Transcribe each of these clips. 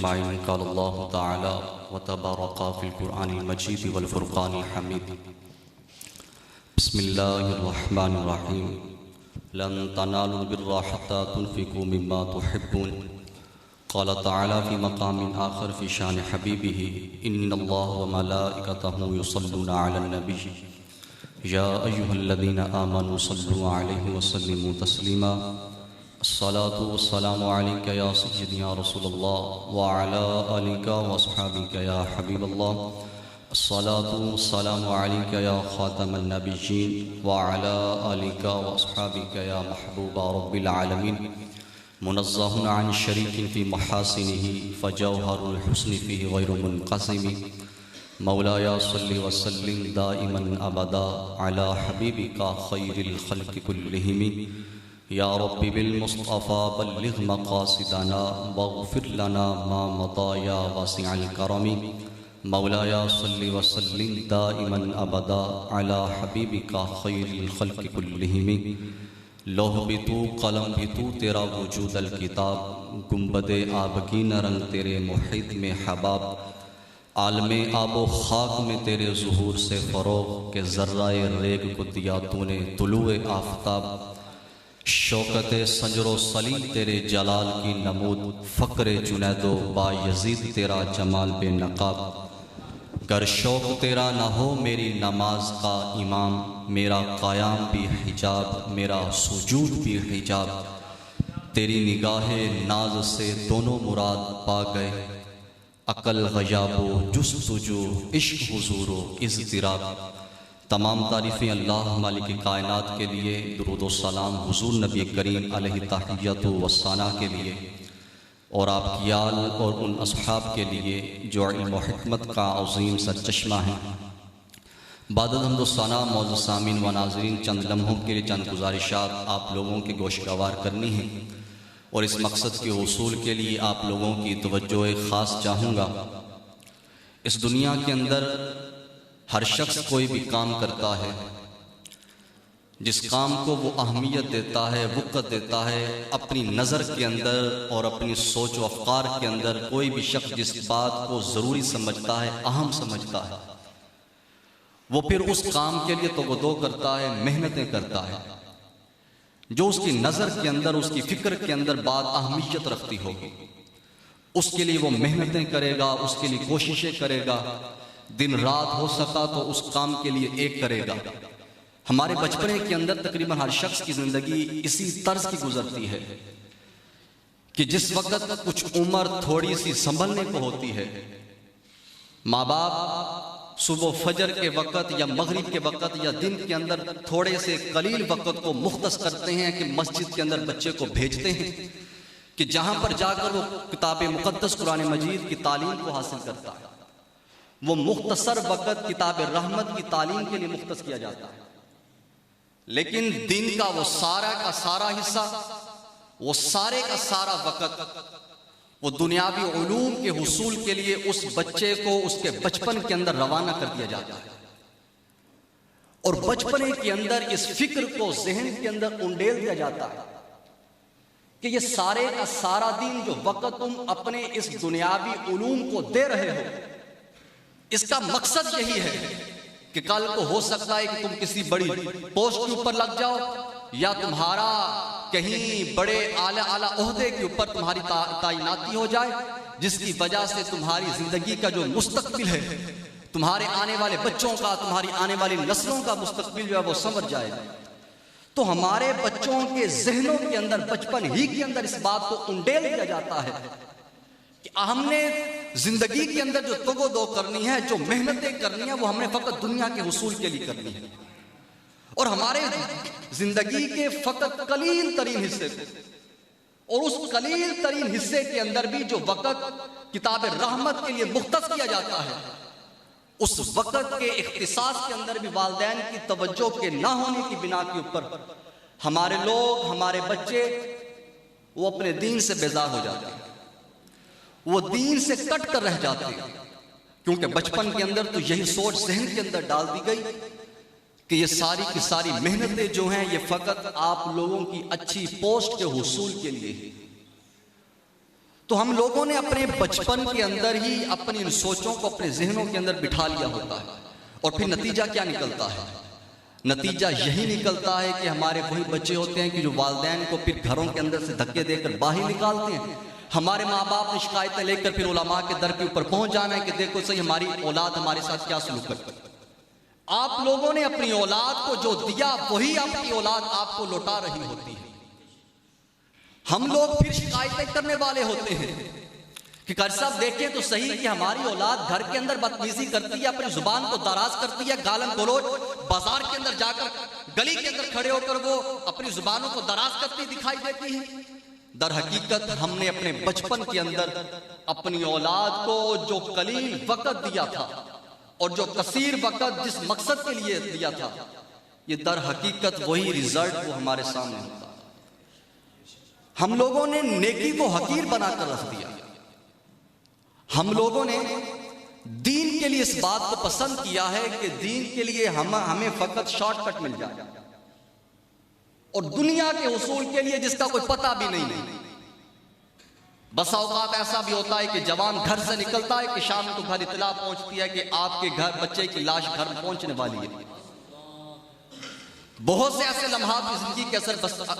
أجمعين. قال الله تعالى وتبارك في القرآن المجيد والفرقان الحميد. بسم الله الرحمن الرحيم. لن تنالوا البر حتى تنفقوا مما تحبون. قال تعالى في مقام آخر في شان حبيبه إن الله وملائكته يصلون على النبي يا أيها الذين آمنوا صلوا عليه وسلموا تسليما. الصلاة والسلام عليك يا سيدي يا رسول الله وعلى آلك وأصحابك يا حبيب الله. الصلاة والسلام عليك يا خاتم النبيين وعلى آلك وأصحابك يا محبوب رب العالمين. منزه عن شريك في محاسنه فجوهر الحسن فيه غير منقسم. مولاي صل وسلم دائما أبدا على حبيبك خير الخلق كلهم. يا رب بالمصطفى بلغ مقاصدنا واغفر لنا ما مضى يا واسع الكرم. مولاي صل وسلم دائما أبدا على حبيبك خير الخلق كلهم. لوح بھی تو قلم بھی تو تیرا وجود الکتاب. گنبد آبگینہ رنگ تیرے محیط میں حباب. عالم آب و خاک میں تیرے ظہور سے فروغ کہ ذرہ ریگ کو دیا تو نے طلوع آفتاب. شوکت سنجر و سلیل تیرے جلال کی نمود. فقر جنید و با یزید تیرا جمال بے نقاب. گر شوق تیرا نہ ہو میری نماز کا امام. میرا قیام بھی حجاب میرا سجود بھی حجاب. تیری نگاہ ناز سے دونوں مراد پا گئے. عقل غیاب و جستجو عشق حضور و اضطراب. تمام تعریفیں اللہ مالک کائنات کے لیے. درود و سلام حضور نبی کریم علیہ تحیت و ثنا کے لیے اور آپ کی آل اور ان اصحاب کے لیے جو علم و حکمت کا عظیم سرچشمہ ہیں. بعد حمد و ثنا معزز سامعین و ناظرین، چند لمحوں کے لیے چند گزارشات آپ لوگوں کے گوش گوار کرنی ہیں اور اس مقصد کے حصول کے لیے آپ لوگوں کی توجہ خاص چاہوں گا. اس دنیا کے اندر ہر شخص کوئی بھی کام کرتا ہے. جس کام کو وہ اہمیت دیتا ہے، وقت دیتا ہے، اپنی نظر کے اندر اور اپنی سوچ و افکار کے اندر کوئی بھی شخص جس بات کو ضروری سمجھتا ہے، اہم سمجھتا ہے، وہ پھر اس کام کے لیے توقع کرتا ہے، محنتیں کرتا ہے. جو اس کی نظر کے اندر، اس کی فکر کے اندر بات اہمیت رکھتی ہوگی، اس کے لیے وہ محنتیں کرے گا، اس کے لیے کوششیں کرے گا. دن رات ہو سکا تو اس کام کے لیے ایک کرے گا. ہمارے بچپنے کے اندر تقریباً ہر شخص کی زندگی اسی طرز کی گزرتی ہے کہ جس وقت کچھ عمر تھوڑی سی سنبھلنے کو ہوتی ہے، ماں باپ صبح فجر کے وقت یا مغرب کے وقت یا دن کے اندر تھوڑے سے قلیل وقت کو مختص کرتے ہیں کہ مسجد کے اندر بچے کو بھیجتے ہیں کہ جہاں پر جا کر وہ کتاب مقدس قرآن مجید کی تعلیم کو حاصل کرتا ہے. وہ مختصر وقت کتاب رحمت کی تعلیم کے لیے مختص کیا جاتا ہے. لیکن دن کا وہ سارا کا سارا حصہ، وہ سارے کا سارا وقت وہ دنیاوی علوم کے حصول کے لیے اس بچے کو اس کے بچپن کے اندر روانہ کر دیا جاتا ہے. اور بچپنے کے اندر اس فکر کو ذہن کے اندر انڈیل دیا جاتا ہے کہ یہ سارے کا سارا دن جو وقت تم اپنے اس دنیاوی علوم کو دے رہے ہو، اس کا مقصد یہی ہے کہ کل کو ہو سکتا ہے کہ تم کسی بڑی پوسٹ کے اوپر لگ جاؤ، یا تمہارا کہیں بڑے اعلیٰ عہدے کے اوپر تمہاری تعیناتی ہو جائے، جس کی وجہ سے تمہاری زندگی کا جو مستقبل ہے، تمہارے آنے والے بچوں کا، تمہاری آنے والی نسلوں کا مستقبل جو ہے وہ سنور جائے. تو ہمارے بچوں کے ذہنوں کے اندر بچپن ہی کے اندر اس بات کو انڈیل دیا جاتا ہے کہ ہم نے زندگی کے اندر جو تگ و دو کرنی ہے، جو محنتیں کرنی ہیں، وہ ہم نے فقط دنیا کے حصول کے لیے کرنی ہے. اور ہمارے زندگی کے فقط قلیل ترین حصے کو، اور اس قلیل ترین حصے کے اندر بھی جو وقت کتاب رحمت کے لیے مختص کیا جاتا ہے، اس وقت کے اختصاص کے اندر بھی والدین کی توجہ کے نہ ہونے کی بنا کے اوپر ہمارے لوگ، ہمارے بچے وہ اپنے دین سے بیزار ہو جاتے ہیں، وہ دین سے کٹ کر رہ جاتے ہیں. کیونکہ بچپن کے اندر تو یہی سوچ ذہن کے اندر ڈال دی گئی کہ یہ ساری کی ساری محنتیں جو ہیں یہ فقط آپ لوگوں کی اچھی پوسٹ کے حصول کے لیے. تو ہم لوگوں نے اپنے بچپن کے اندر ہی اپنی ان سوچوں کو اپنے ذہنوں کے اندر بٹھا لیا ہوتا ہے، اور پھر نتیجہ کیا نکلتا ہے؟ نتیجہ یہی نکلتا ہے کہ ہمارے وہی بچے ہوتے ہیں کہ جو والدین کو پھر گھروں کے اندر سے دھکے دے کر باہر نکالتے ہیں۔ ہمارے ماں باپ نے شکایتیں لے کر پھر علماء کے در کے اوپر پہنچ جانا ہے کہ دیکھو صحیح ہماری اولاد ہمارے ساتھ کیا سلوک کرتی ہے۔ آپ لوگوں نے اپنی اولاد کو جو دیا وہی آپ کی اولاد آپ کو لوٹا رہی ہوتی ہے۔ ہم لوگ پھر شکایتیں کرنے والے ہوتے ہیں کہ قاری صاحب دیکھیں تو صحیح کہ ہماری اولاد گھر کے اندر بدتمیزی کرتی ہے، اپنی زبان کو دراز کرتی ہے، گالن گلوچ، بازار کے اندر جا کر گلی کے اندر کھڑے ہو کر وہ اپنی زبانوں کو دراز کرتی دکھائی دیتی ہے۔ در حقیقت ہم نے اپنے بچپن کے اندر اپنی اولاد کو جو قلیل وقت دیا تھا اور جو کثیر وقت جس مقصد کے لیے دیا تھا، یہ در حقیقت وہی رزلٹ وہ ہمارے سامنے ہوتا۔ ہم لوگوں نے نیکی کو حقیر بنا کر رکھ دیا۔ ہم لوگوں نے دین کے لیے اس بات کو پسند کیا ہے کہ دین کے لیے ہمیں فقط شارٹ کٹ مل جائے، اور دنیا کے حصول کے لیے جس کا کوئی پتہ بھی نہیں۔ بسا اوقات ایسا بھی ہوتا ہے کہ جوان گھر سے نکلتا ہے کہ شام کو گھر اطلاع پہنچتی ہے کہ آپ کے گھر بچے کی لاش گھر میں پہنچنے والی ہے۔ بہت سے ایسے لمحات کی زندگی کے اثر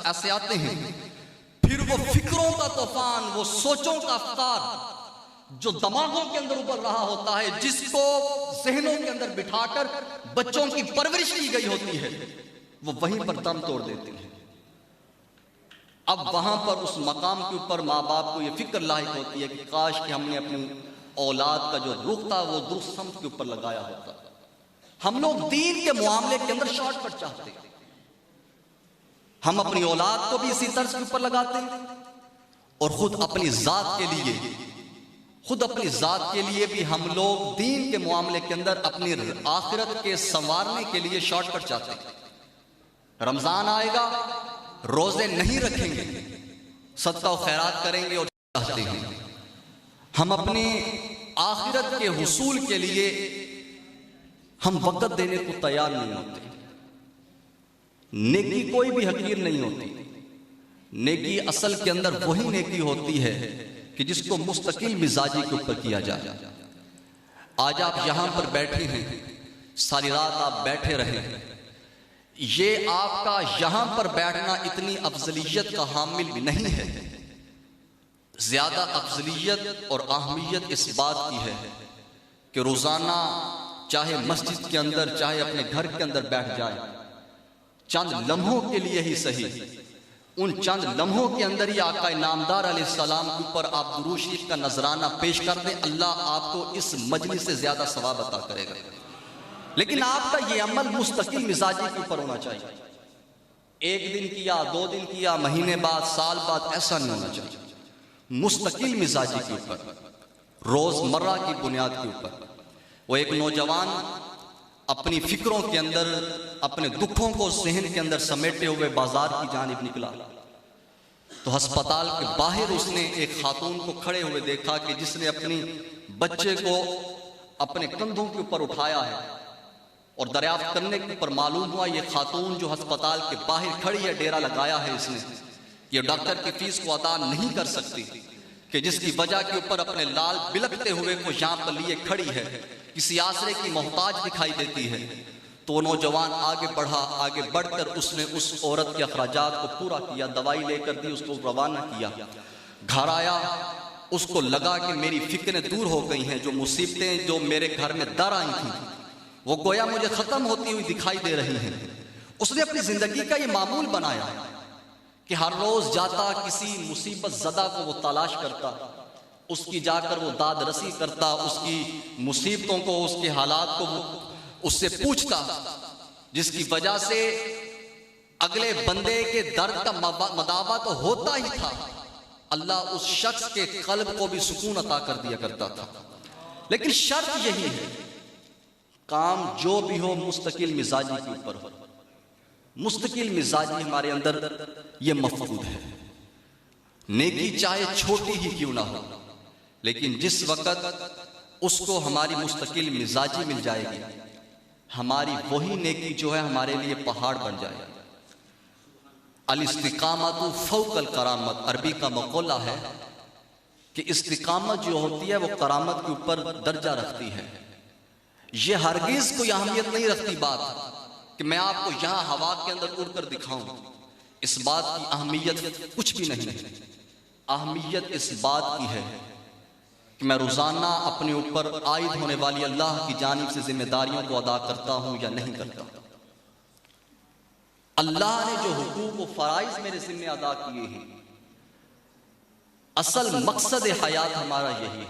ایسے آتے ہیں، پھر وہ فکروں کا طوفان، وہ سوچوں کا افکار جو دماغوں کے اندر ابل رہا ہوتا ہے، جس کو ذہنوں کے اندر بٹھا کر بچوں کی پرورش کی گئی ہوتی ہے، وہ وہیں پر دم توڑ دیتی ہے۔ اب وہاں پر اس مقام کے اوپر ماں باپ کو یہ فکر لاحق ہوتی ہے کہ کاش کہ ہم نے اپنی اولاد کا جو رخ تھا وہ درست سمت کے اوپر لگایا ہوتا۔ ہم لوگ دین کے معاملے کے اندر شارٹ کٹ چاہتے ہیں۔ ہم اپنی اولاد کو بھی اسی طرز کے اوپر لگاتے ہیں، اور خود اپنی ذات کے لیے بھی ہم لوگ دین کے معاملے کے اندر اپنی آخرت کے سنوارنے کے لیے شارٹ کٹ چاہتے ہیں۔ رمضان آئے گا، روزے نہیں رکھیں گے، صدقہ و خیرات کریں گے، اور چاہتے ہیں ہم اپنے آخرت کے حصول کے لیے ہم وقت دینے کو تیار نہیں ہوتے۔ نیکی کوئی بھی حقیر نہیں ہوتی۔ نیکی اصل کے اندر وہی نیکی ہوتی ہے کہ جس کو مستقل مزاجی کے اوپر کیا جائے۔ آج آپ یہاں پر بیٹھے ہیں، ساری رات آپ بیٹھے رہے، یہ آپ کا یہاں پر بیٹھنا اتنی افضلیت کا حامل بھی نہیں ہے۔ زیادہ افضلیت اور اہمیت اس بات کی ہے کہ روزانہ چاہے مسجد کے اندر چاہے اپنے گھر کے اندر بیٹھ جائے، چند لمحوں کے لیے ہی صحیح، ان چند لمحوں کے اندر ہی آقا نامدار علیہ السلام کے اوپر آپ درود شریف کا نذرانہ پیش کر دیں، اللہ آپ کو اس مجلس سے زیادہ ثواب عطا کرے گا۔ لیکن آپ کا یہ عمل مستقل مزاجی کے اوپر ہونا چاہیے۔ ایک دن کیا، 2 دن کیا، مہینے بعد، سال بعد، ایسا نہیں ہونا چاہیے۔ مستقل مزاجی کے اوپر، روز مرہ کی بنیاد کے اوپر۔ وہ ایک نوجوان اپنی فکروں کے اندر اپنے دکھوں کو ذہن کے اندر سمیٹے ہوئے بازار کی جانب نکلا، تو ہسپتال کے باہر اس نے ایک خاتون کو کھڑے ہوئے دیکھا کہ جس نے اپنی بچے کو اپنے کندھوں کے اوپر اٹھایا ہے، اور دریافت کرنے کے اوپر معلوم ہوا یہ خاتون جو ہسپتال کے باہر کھڑی ہے، ڈیرا لگایا ہے اس نے، یہ ڈاکٹر کی فیس کو ادا نہیں کر سکتی، کہ جس کی وجہ کے اوپر اپنے لال بلکتے ہوئے کو یہاں پر لیے کھڑی ہے، کسی آسرے کی محتاج دکھائی دیتی ہے۔ تو نوجوان آگے بڑھا، آگے بڑھ کر اس نے اس عورت کے اخراجات کو پورا کیا، دوائی لے کر دی، اس کو روانہ کیا۔ گھر آیا، اس کو لگا کہ میری فکریں دور ہو گئی ہیں، جو مصیبتیں جو میرے گھر میں در آئی تھیں وہ گویا مجھے ختم ہوتی ہوئی دکھائی دے رہی ہیں۔ اس نے اپنی زندگی کا یہ معمول بنایا کہ ہر روز جاتا، کسی مصیبت زدہ کو وہ تلاش کرتا، اس کی جا کر وہ داد رسی کرتا، اس کی مصیبتوں کو، اس کے حالات کو اس سے پوچھتا، جس کی وجہ سے اگلے بندے کے درد کا مداوا تو ہوتا ہی تھا، اللہ اس شخص کے قلب کو بھی سکون عطا کر دیا کرتا تھا۔ لیکن شرط یہی ہے، کام جو بھی ہو مستقل مزاجی کے اوپر ہو۔ مستقل مزاجی ہمارے اندر یہ مفقود ہے۔ نیکی چاہے چھوٹی ہی کیوں نہ ہو، لیکن جس وقت اس کو ہماری مستقل مزاجی مل جائے گی، ہماری وہی نیکی جو ہے ہمارے لیے پہاڑ بن جائے گی۔ الاستقامت فوق الکرامت عربی کا مقولہ ہے کہ استقامت جو ہوتی ہے وہ کرامت کے اوپر درجہ رکھتی ہے. یہ ہرگز کوئی اہمیت نہیں رکھتی بات کہ میں آپ کو یہاں ہوا کے اندر اڑ کر دکھاؤں. اس بات کی اہمیت کچھ بھی نہیں ہے. اہمیت اس بات کی ہے کہ میں روزانہ اپنے اوپر عائد ہونے والی اللہ کی جانب سے ذمہ داریوں کو ادا کرتا ہوں یا نہیں کرتا. اللہ نے جو حقوق و فرائض میرے ذمہ ادا کیے ہیں، اصل مقصد حیات ہمارا یہی ہے.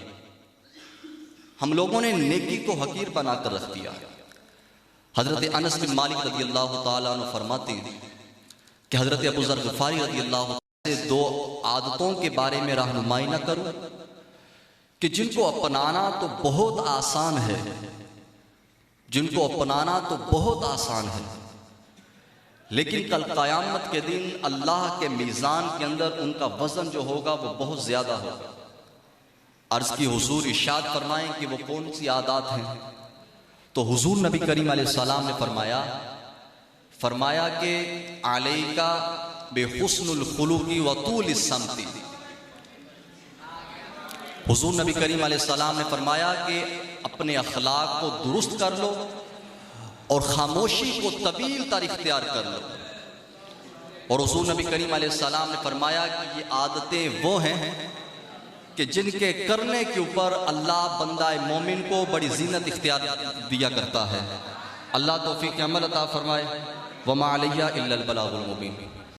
ہم لوگوں نے نیکی کو حقیر بنا کر رکھ دیا. حضرت انس بن مالک رضی اللہ تعالیٰ عنہ فرماتے ہیں کہ حضرت ابو ذر غفاری رضی اللہ عنہ سے 2 عادتوں کے بارے میں رہنمائی نہ کروں کہ جن کو اپنانا تو بہت آسان ہے، جن کو اپنانا تو بہت آسان ہے، لیکن کل قیامت کے دن اللہ کے میزان کے اندر ان کا وزن جو ہوگا وہ بہت زیادہ ہوگا. عرض کی حضور ارشاد فرمائیں کہ وہ کون سی عادات ہیں؟ تو حضور نبی کریم علیہ السلام نے فرمایا کہ علیکا بحسن الخلق وطول الصمت. حضور نبی کریم علیہ السلام نے فرمایا کہ اپنے اخلاق کو درست کر لو اور خاموشی کو طویل تر اختیار کر لو. اور حضور نبی کریم علیہ السلام نے فرمایا کہ یہ عادتیں وہ ہیں کہ جن کے کرنے کے اوپر اللہ بندہ مومن کو بڑی زینت اختیار دیا کرتا ہے. اللہ توفیق عمل عطا فرمائے. وما علیہ الا البلاغ المبین.